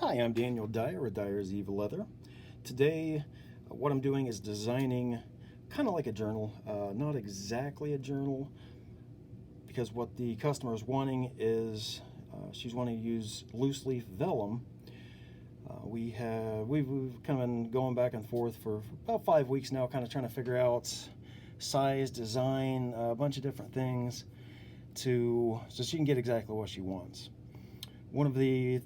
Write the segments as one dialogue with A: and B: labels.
A: Hi, I'm Daniel Dyer with Dyer's Eve Leather. Today, what I'm doing is designing kind of like a journal, not exactly a journal, because what the customer is wanting is she's wanting to use loose leaf vellum. We've kind of been going back and forth for about 5 weeks now, kind of trying to figure out size, design, a bunch of different things so she can get exactly what she wants. One of the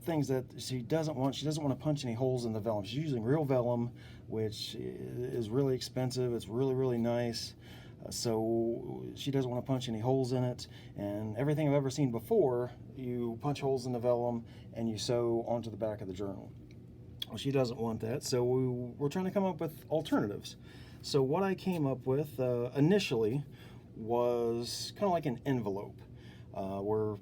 A: things that she doesn't want to punch any holes in the vellum. She's using real vellum, which is really expensive. It's really nice. So she doesn't want to punch any holes in it. And everything I've ever seen before, you punch holes in the vellum and you sew onto the back of the journal. Well, she doesn't want that, so we're trying to come up with alternatives. So what I came up with initially was kind of like an envelope, where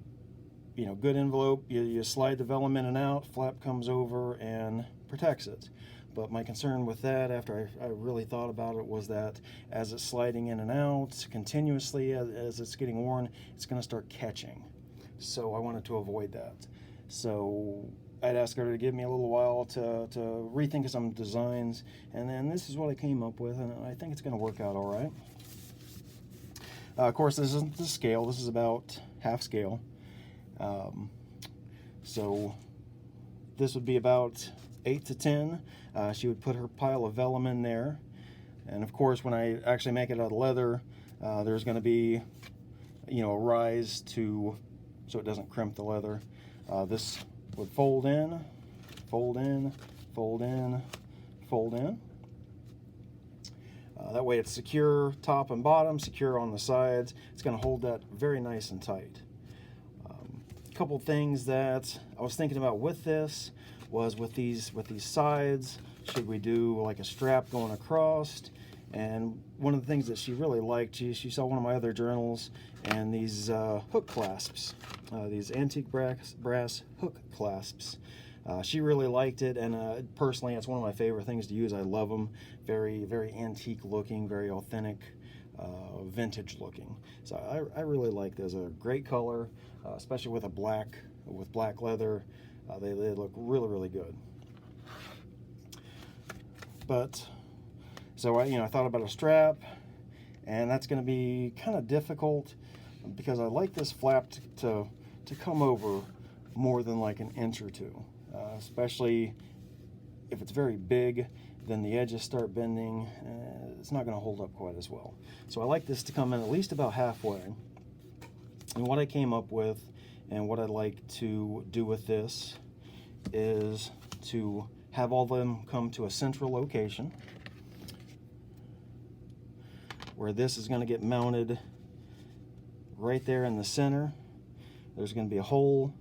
A: good envelope, you slide the vellum in and out, flap comes over and protects it. But my concern with that, after I really thought about it, was that as it's sliding in and out continuously, as it's getting worn, it's going to start catching. So I wanted to avoid that. So I'd ask her to give me a little while to rethink of some designs, and then this is what I came up with, and I think it's going to work out all right. Of course, this isn't the scale. This is about half scale. So this would be about 8 to 10. She would put her pile of vellum in there, and of course when I actually make it out of leather, there's going to be a rise so it doesn't crimp the leather. This would fold in, fold in, fold in, fold in. That way it's secure top and bottom, secure on the sides. It's going to hold that very nice and tight. Couple things that I was thinking about with this was with these sides, should we do like a strap going across? And one of the things that she really liked, she saw one of my other journals, and these hook clasps, these antique brass hook clasps. She really liked it, and personally it's one of my favorite things to use. I love them. Very antique looking, very authentic, vintage looking. So I really like this. A great color, especially with black leather. They look really good. But so I thought about a strap, and that's going to be kind of difficult because I like this flap to come over more than like an inch or two, especially if it's very big. Then the edges start bending. It's not going to hold up quite as well. So I like this to come in at least about halfway. And what I came up with, and what I'd like to do with this, is to have all of them come to a central location where this is going to get mounted right there in the center. There's going to be a hole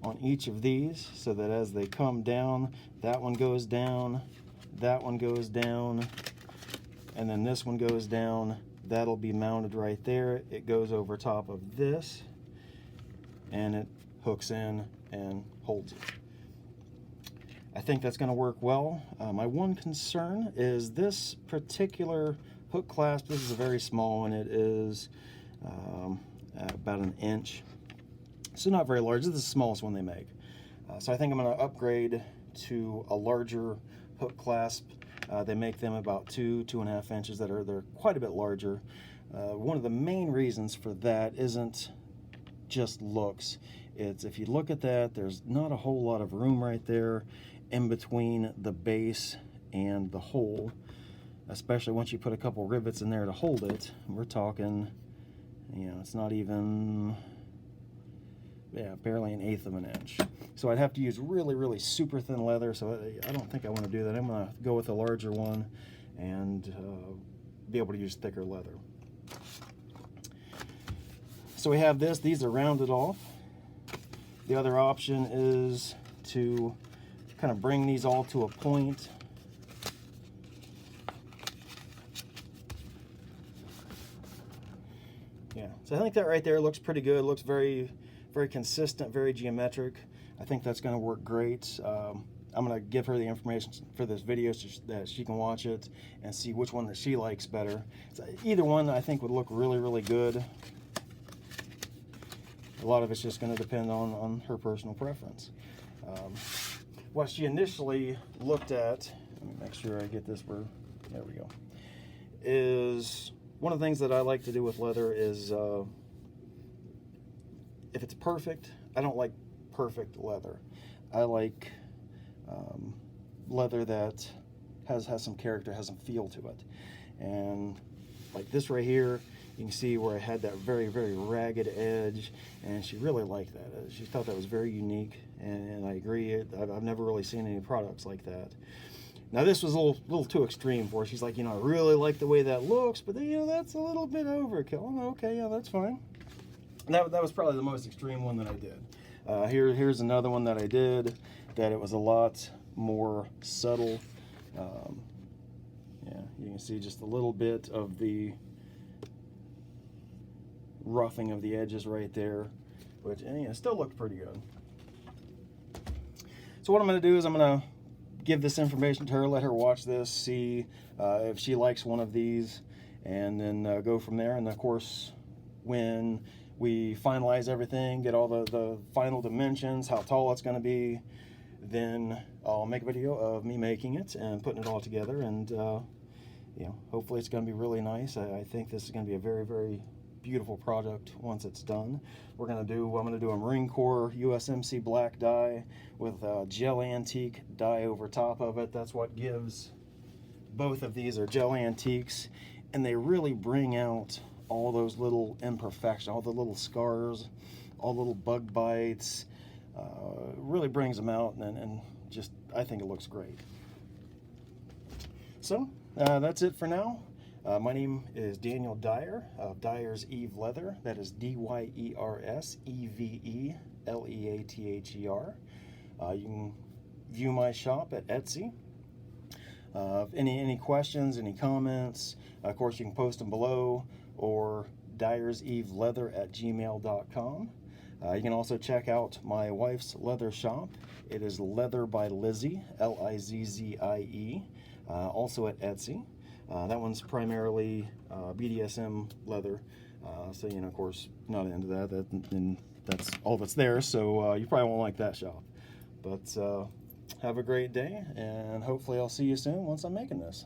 A: on each of these so that as they come down, that one goes down, that one goes down, and then this one goes down. That'll be mounted right there. It goes over top of this, and it hooks in and holds it. I think that's going to work well. My one concern is this particular hook clasp. This is a very small one. It is about an inch. So not very large. This is the smallest one they make. So I think I'm going to upgrade to a larger hook clasp. They make them about 2.5 inches. They're quite a bit larger. One of the main reasons for that isn't just looks. It's, if you look at that, there's not a whole lot of room right there in between the base and the hole, especially once you put a couple rivets in there to hold it. We're talking, it's not even, barely 1/8 of an inch. So I'd have to use really super thin leather, so I don't think I want to do that. I'm going to go with a larger one and be able to use thicker leather. So we have this. These are rounded off. The other option is to kind of bring these all to a point. So I think that right there looks pretty good. It looks very consistent, very geometric. I think that's going to work great. I'm going to give her the information for this video so that she can watch it and see which one that she likes better. So either one I think would look really good. lot of it's just going to depend on her personal preference. What she initially looked at, let me make sure I get this where, there we go, is one of the things that I like to do with leather is if it's perfect, I don't like perfect leather. I like leather that has some character, has some feel to it. And like this right here, you can see where I had that very, very ragged edge, and she really liked that. She thought that was very unique, and I agree. I've never really seen any products like that. Now this was a little too extreme for her. She's like, you know, I really like the way that looks, but then, you know, that's a little bit overkill. I'm okay, yeah, that's fine. That was probably the most extreme one that I did. Here's another one that I did that it was a lot more subtle. Yeah, you can see just a little bit of the roughing of the edges right there, which, you know, still looked pretty good. So what I'm going to do is I'm going to give this information to her, let her watch this, see if she likes one of these, and then go from there. And of course, when we finalize everything, get all the final dimensions, how tall it's going to be, then I'll make a video of me making it and putting it all together, and you know, hopefully it's going to be really nice. I think this is going to be a very, very beautiful product once it's done. I'm going to do a Marine Corps USMC black dye with gel antique dye over top of it. That's what gives both of these are gel antiques, and they really bring out all those little imperfections, all the little scars, all the little bug bites. Really brings them out, and just, I think it looks great. So that's it for now. My name is Daniel Dyer of Dyer's Eve Leather. That is DYERS EVELEATHER. You can view my shop at Etsy. Any questions, any comments, of course you can post them below, or dyerseeveleather@gmail.com. You can also check out my wife's leather shop. It is Leather by Lizzie, Lizzie, also at Etsy. That one's primarily BDSM leather, so, you know, of course, not into that, and that's all that's there, so you probably won't like that shop. But have a great day, and hopefully I'll see you soon once I'm making this.